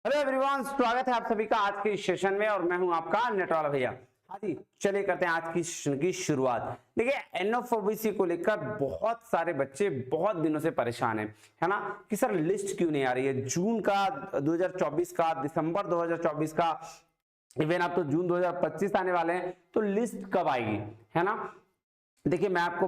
Hello everyone, स्वागत है आप सभी का आज के इस सेशन में और मैं हूं आपका नेट वाला भैया। हाँ जी, चलिए करते हैं आज की सेशन की शुरुआत। देखिए, एनओफओबीसी को लेकर बहुत सारे बच्चे बहुत दिनों से परेशान हैं, है ना, कि सर लिस्ट क्यों नहीं आ रही है। जून का 2024 का, दिसंबर 2024 का, इवन अब तो जून 2025 आने वाले हैं, तो लिस्ट कब आएगी, है ना। देखिए, मैं आपको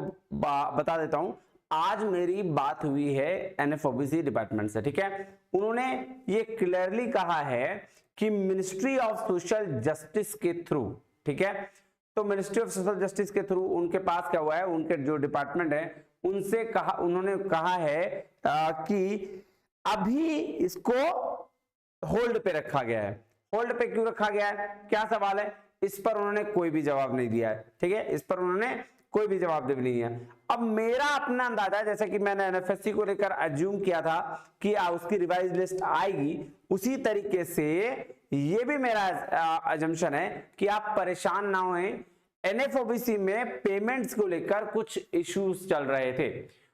बता देता हूं। आज मेरी बात हुई है एनएफओबीसी डिपार्टमेंट से, ठीक है। उन्होंने ये क्लियरली कहा है कि मिनिस्ट्री ऑफ सोशल जस्टिस के थ्रू, ठीक है, तो मिनिस्ट्री ऑफ सोशल जस्टिस के थ्रू उनके पास क्या हुआ है, उनके जो डिपार्टमेंट है उनसे कहा, उन्होंने कहा है कि अभी इसको होल्ड पे रखा गया है। होल्ड पे क्यों रखा गया है, क्या सवाल है, इस पर उन्होंने कोई भी जवाब नहीं दिया है, ठीक है। इस पर उन्होंने कोई भी जवाब नहीं दिया। अब मेरा अपना अंदाजा है, जैसे कि मैंने एनएफएससी को लेकर अज्यूम किया था कि उसकी रिवाइज लिस्ट आएगी, उसी तरीके से ये भी मेरा अजम्पशन है कि आप परेशान ना होएं। एनएफओबीसी में पेमेंट्स को लेकर कुछ इश्यूज चल रहे थे,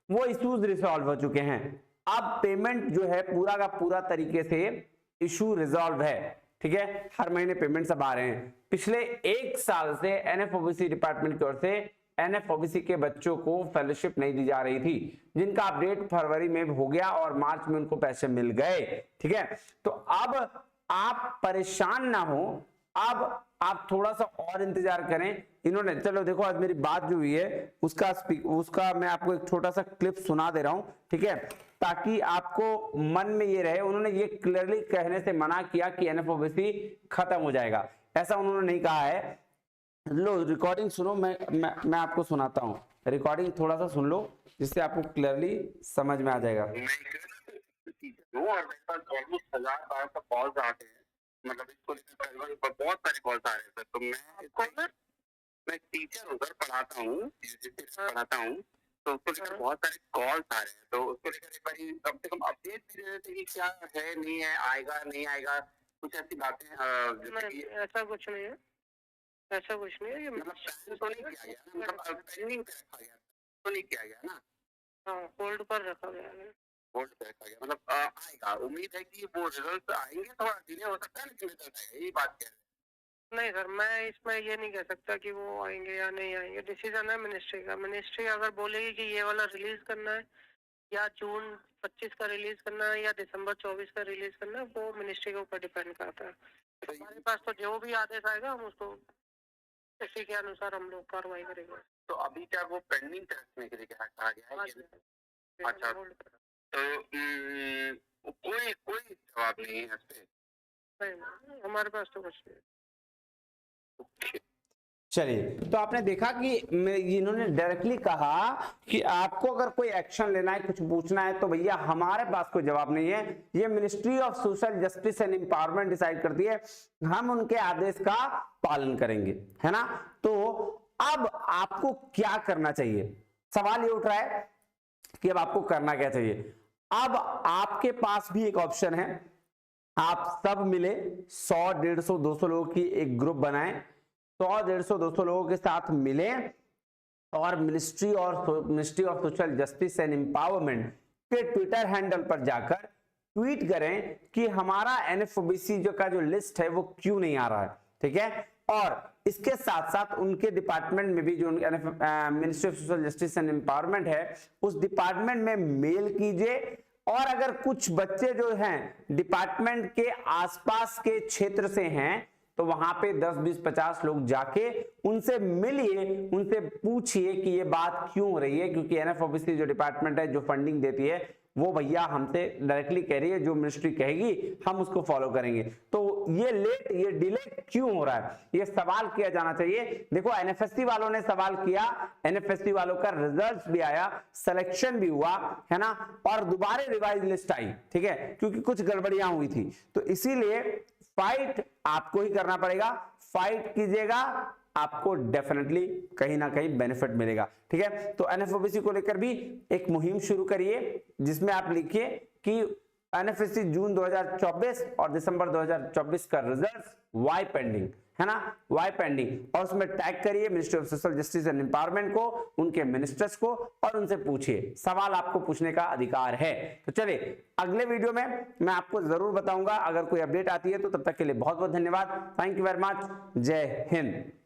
वो इश्यूज रिजॉल्व हो चुके हैं। अब पेमेंट जो है पूरा का पूरा तरीके से इशू रिजॉल्व है, ठीक है। हर महीने पेमेंट सब आ रहे हैं। पिछले एक साल से एनएफओबीसी डिपार्टमेंट की ओर से एनएफओबीसी के बच्चों को फेलोशिप नहीं दी जा रही थी, जिनका अपडेट फरवरी में हो गया और मार्च में उनको पैसे मिल गए, ठीक है। तो अब आप परेशान ना हो, अब आप थोड़ा सा और इंतजार करें। इन्होंने, चलो देखो, आज मेरी बात जो हुई है उसका मैं आपको एक छोटा सा क्लिप सुना दे रहा हूं, ठीक है, ताकि आपको मन में ये रहे। उन्होंने ये क्लियरली कहने से मना किया कि एनएफओबीसी खत्म हो जाएगा, ऐसा उन्होंने नहीं कहा है। लो रिकॉर्डिंग सुनो, मैं आपको सुनाता हूँ। रिकॉर्डिंग थोड़ा सा सुन लो, जिससे आपको क्लियरली समझ में आ जाएगा। और मेरे पास ऑलमोस्ट 1000-1200 कॉल्स आते हैं, मतलब इसको लेकर बहुत सारे कॉल्स आ रहे हैं सर। तो मैं टीचर उधर पढ़ाता हूँ, पढ़ाता हूँ, तो उसको लेकर बहुत सारे कॉल्स आ रहे हैं। तो उसको लेकर एक बार कम से कम अपडेट भी दे देते कि क्या है, नहीं है, आएगा नहीं आएगा, कुछ ऐसी बातें। ऐसा कुछ नहीं है, ऐसा कुछ नहीं है। ये मतलब तो नहीं किया गया ना, मतलब पेंडिंग पे रखा गया, तो नहीं किया गया ना। हाँ, होल्ड पर रखा गया है। होल्ड पे रखा गया, मतलब आएगा। उम्मीद है कि वो रिजल्ट आएंगे, थोड़ा डिले हो सकता है लेकिन रिजल्ट आएगा, यही बात कह रहे हैं। नहीं सर, मैं इसमें ये नहीं कह सकता कि वो आएंगे या नहीं आएंगे। डिसीजन है मिनिस्ट्री का। मिनिस्ट्री अगर बोलेगी कि ये वाला रिलीज करना है, या जून 25 का रिलीज करना है, या दिसंबर 24 का रिलीज करना है, वो मिनिस्ट्री के ऊपर डिपेंड करता है। तो हमारे पास तो जो भी आदेश आएगा हम उसको इसी के अनुसार हम लोग कार्रवाई करेंगे। तो अभी क्या वो पेंडिंग रखने के लिए कहा गया है? अच्छा, तो कोई कोई जवाब नहीं है इस पे? नहीं, हमारे पास तो कुछ नहीं। चलिए, तो आपने देखा कि इन्होंने डायरेक्टली कहा कि आपको अगर कोई एक्शन लेना है, कुछ पूछना है, तो भैया हमारे पास कोई जवाब नहीं है, ये ministry of social justice and empowerment decide करती है, हम उनके आदेश का पालन करेंगे, है ना। तो अब आपको क्या करना चाहिए, सवाल ये उठ रहा है कि अब आपको करना क्या चाहिए। अब आपके पास भी एक ऑप्शन है, आप सब मिले 100, 150, 200 लोगों की एक ग्रुप बनाएं, 100, 150, 200 लोगों के साथ मिले और ministry of social justice and empowerment के ट्विटर हैंडल पर जाकर ट्वीट करें कि हमारा एनएफओबीसी का जो लिस्ट है वो क्यों नहीं आ रहा है, ठीक है। और इसके साथ साथ उनके डिपार्टमेंट में भी, जो ministry of social justice and empowerment है, उस डिपार्टमेंट में मेल कीजिए। और अगर कुछ बच्चे जो हैं डिपार्टमेंट के आसपास के क्षेत्र से हैं, तो वहां पे 10, 20, 50 लोग जाके उनसे मिलिए, उनसे पूछिए कि ये बात क्यों हो रही है, क्योंकि एनएफओबीसी जो डिपार्टमेंट है, जो फंडिंग देती है, वो भैया हमसे डायरेक्टली कह रही है, जो मिनिस्ट्री कहेगी हम उसको फॉलो करेंगे। तो ये लेट, ये डिले क्यों हो रहा है, ये सवाल किया जाना चाहिए। देखो, एनएफएससी वालों ने सवाल किया, एनएफएससी वालों का रिजल्ट भी आया, सिलेक्शन भी हुआ, है ना, और दोबारा रिवाइज लिस्ट आई, ठीक है, क्योंकि कुछ गड़बड़ियां हुई थी। तो इसीलिए फाइट आपको ही करना पड़ेगा, फाइट कीजिएगा, आपको डेफिनेटली कहीं ना कहीं बेनिफिट मिलेगा, ठीक है। तो एनएफओबीसी को लेकर भी एक मुहिम शुरू करिए, जिसमें आप लिखिए कि एनएफएससी जून 2024 और दिसंबर 2024 का रिजल्ट वाई पेंडिंग, है ना, वाई पेंडिंग, और उसमें टैग करिए ministry of social justice and empowerment को, उनके मिनिस्टर्स को, और उनसे पूछिए, सवाल आपको पूछने का अधिकार है। तो चलिए अगले वीडियो में मैं आपको जरूर बताऊंगा अगर कोई अपडेट आती है तो। तब तक के लिए बहुत बहुत धन्यवाद, थैंक यू वेरी मच, जय हिंद।